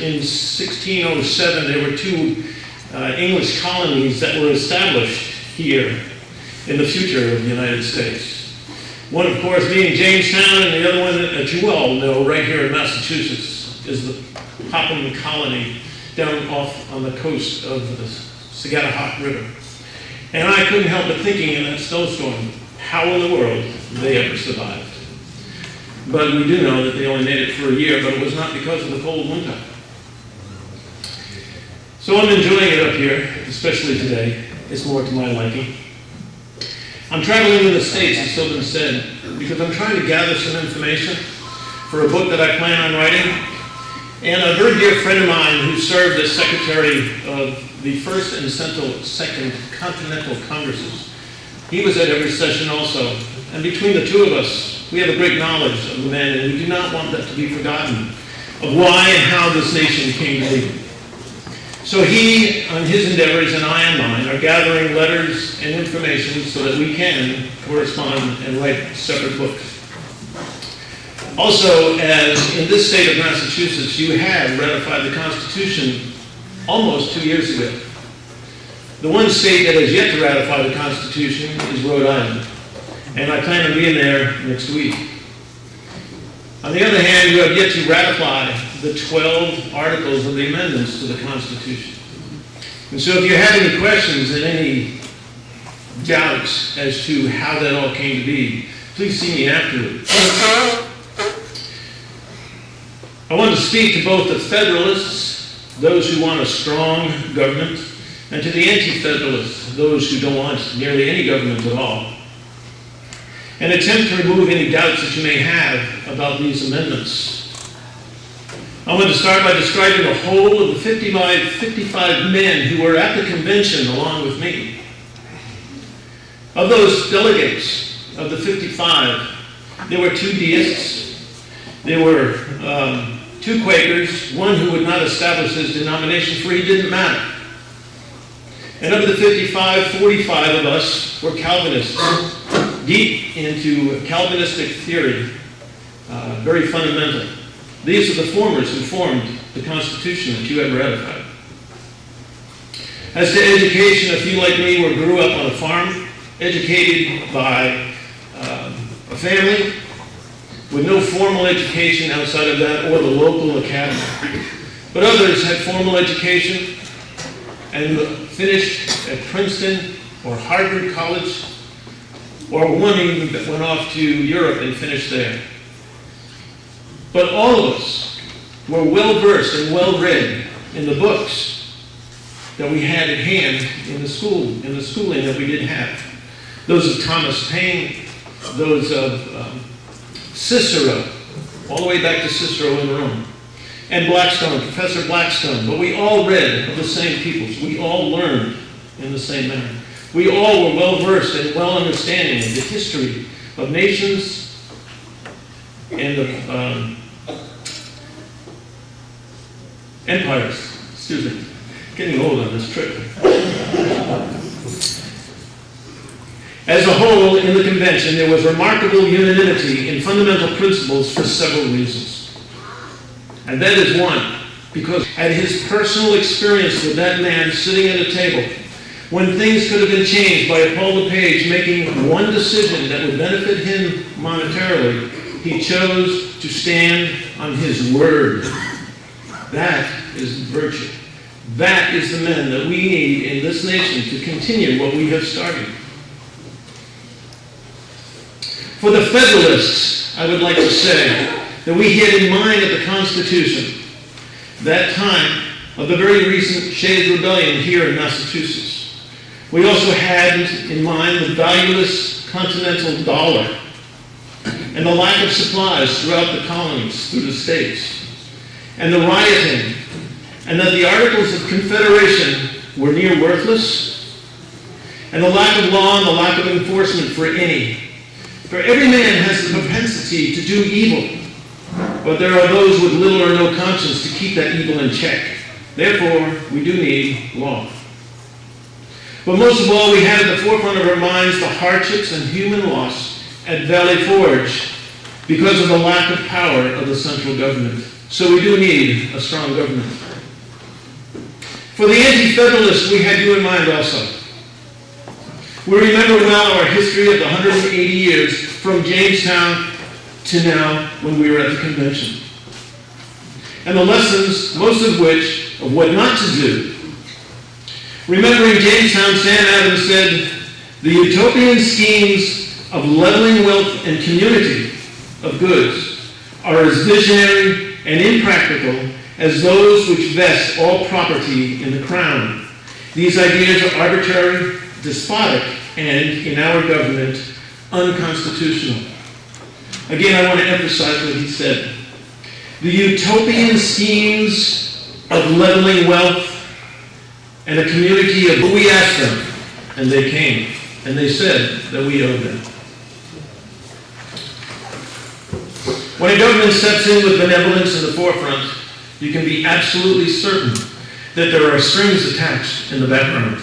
in 1607, there were two English colonies that were established here in the future of the United States. One, of course, being Jamestown, and the other one that you all know right here in Massachusetts is the Popham Colony down off on the coast of the Sagadahoc River. And I couldn't help but thinking in that snowstorm, how in the world they ever survived. But we do know that they only made it for a year, but it was not because of the cold winter. So I'm enjoying it up here, especially today. It's more to my liking. I'm traveling in the States, as so been said, because I'm trying to gather some information for a book that I plan on writing. And a very dear friend of mine who served as secretary of the First and Second Continental Congresses, he was at every session also. And between the two of us, we have a great knowledge of the man, and we do not want that to be forgotten, of why and how this nation came to be. So he, on his endeavors, and I on mine, are gathering letters and information so that we can correspond and write separate books. Also, as in this state of Massachusetts, you have ratified the Constitution almost 2 years ago. The one state that has yet to ratify the Constitution is Rhode Island, and I plan on being there next week. On the other hand, you have yet to ratify the 12 articles of the amendments to the Constitution. And so if you have any questions and any doubts as to how that all came to be, please see me afterwards. I want to speak to both the Federalists, those who want a strong government, and to the Anti-Federalists, those who don't want nearly any government at all, and attempt to remove any doubts that you may have about these amendments. I want to start by describing the whole of the 55 men who were at the convention along with me. Of those delegates, of the 55, there were 2 deists, there were 2 Quakers, one who would not establish his denomination, for he didn't matter. And of the 55, 45 of us were Calvinists, deep into Calvinistic theory, very fundamental. These are the formers who formed the Constitution that you have ratified. As to education, if you, like me, grew up on a farm, educated by a family with no formal education outside of that or the local academy. But others had formal education and finished at Princeton or Harvard College, or one even went off to Europe and finished there. But all of us were well-versed and well-read in the books that we had at hand in the schooling that we did have. Those of Thomas Paine, those of Cicero, all the way back to Cicero in Rome, and Blackstone, Professor Blackstone. But we all read of the same peoples. We all learned in the same manner. We all were well-versed and well-understanding of the history of nations and of empires. Excuse me. Getting old on this trip. As a whole, in the convention, there was remarkable unanimity in fundamental principles for several reasons. And that is one, because at his personal experience with that man sitting at a table, when things could have been changed by Paul LePage making one decision that would benefit him monetarily, he chose to stand on his word. That is virtue. That is the men that we need in this nation to continue what we have started. For the Federalists, I would like to say that we had in mind at the Constitution that time of the very recent Shays Rebellion here in Massachusetts. We also had in mind the valueless continental dollar and the lack of supplies throughout the colonies, through the states, and the rioting, and that the Articles of Confederation were near worthless, and the lack of law and the lack of enforcement for any. For every man has the propensity to do evil, but there are those with little or no conscience to keep that evil in check. Therefore, we do need law. But most of all, we had at the forefront of our minds the hardships and human loss at Valley Forge because of the lack of power of the central government. So we do need a strong government. For the anti-federalists, we had you in mind also. We remember well our history of the 180 years from Jamestown to now when we were at the convention. And the lessons, most of which, of what not to do. Remembering Jamestown, Sam Adams said, the utopian schemes of leveling wealth and community of goods are as visionary and impractical as those which vest all property in the crown. These ideas are arbitrary, despotic, and, in our government, unconstitutional. Again, I want to emphasize what he said. The utopian schemes of leveling wealth and a community of, we asked them, and they came, and they said that we owed them. When a government steps in with benevolence in the forefront, you can be absolutely certain that there are strings attached in the background.